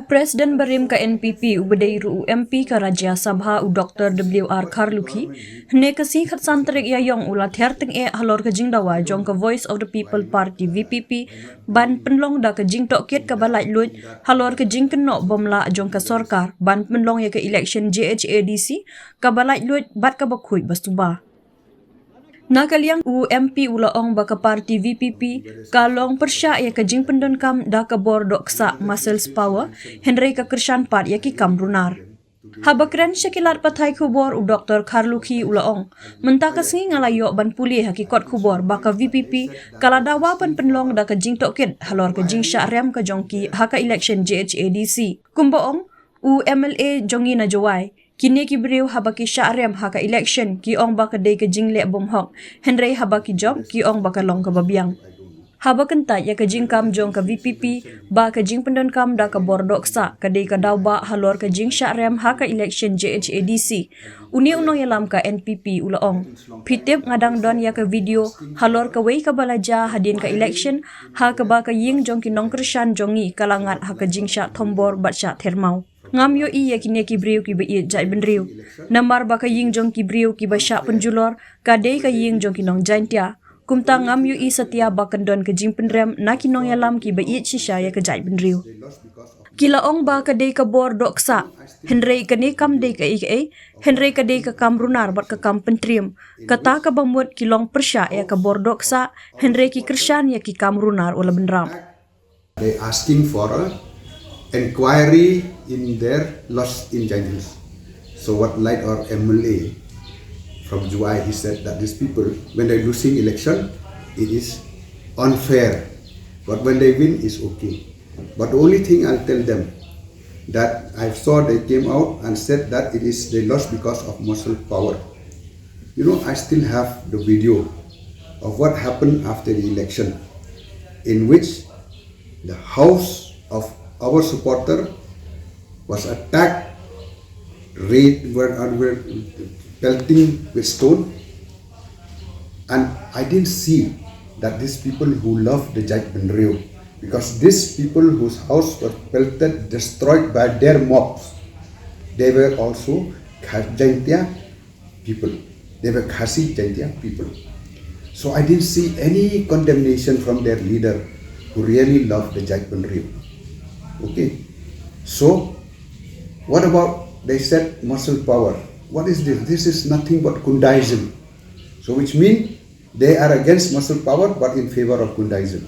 Presiden Barim ke NPP ubedairu MP ke Rajya Sabha Dr. WR Karluki hne kasi khat santrik yayong ula Ther teng halor ke jing dawa jong ke Voice of the People Party VPP ban penlong da ke jing tohkit ke balai lut halor ke jing kenok bomla jong ke sorkar ban penlong ya ke election JHADC ke balai lut bat ke bakhui bastuba. Nakaliang MP ulaong baka parti VPP kalong persya ya ke jing pendon kam da ke bordok sa muscles power Henry ke kersan pat ya ki kam runar. Habakren syakilat patai kubor Dr. Karluki ulaong mentah kesengi ngalayok ban pulih hakikot kubor baka VPP kala dawa pan penlong da ke jing tohkit halor ke jing syarem ke jongki haka election JHADC. Kumboong MLA jongi na jawai kini ki beriu habaki syarem haka election ki ong baka day ke jing lek bom hok Henry habaki job ki ong baka long ke babiang. Haba kentat ya ke jing kam jong ke VPP ba ke jing pendon kam da ke bordok sa ke day ke dawa halor ke jing syarem haka election JHADC. Uni unong yalam ke NPP ulaong. Pitip ngadang don ya ke video halor ke wei ke balaja hadin ke election ha ke ba ke ying jong ki nong kersan jongi kalangat ha ke jing syak tombor bat syak thermau. Ngam yo iya kini ki beriu ki beit jai benriu. Namar baka ying jong ki beriu ki basyak penjulor kadai ka ying jong ki nong jaintia. Kumta ngam yo i setia bakan don ke jing penrem na ki nong yalam ki beit shisha ya ke jai benriu. Kila ong ba kadai ka bor dok sa. Henry kani kam dei ka ike Henry kadai ka kam runar bat ka kam pentrium. Kata ka bamut kilong persya ya ka bor dok sa Henry ki kersan ya ki kam runar ula benram. They asking for a inquiry in their loss in Chinese. So what like our MLA from July, he said that these people, when they're losing election, it is unfair. But when they win, it's okay. But the only thing I'll tell them, that I saw they came out and said that it is they lost because of muscle power. You know, I still have the video of what happened after the election, in which the house of our supporter was attacked, raped, were pelting with stone, and I didn't see that these people who love the Jai Benrio, because these people whose house were pelted, destroyed by their mobs, they were also Jaintia people. They were Khasi Jaintia people. So I didn't see any condemnation from their leader who really loved the Jai Benrio. Okay, so what about, they said muscle power. What is this? This is nothing but Kundaism. So which means they are against muscle power but in favor of Kundaism.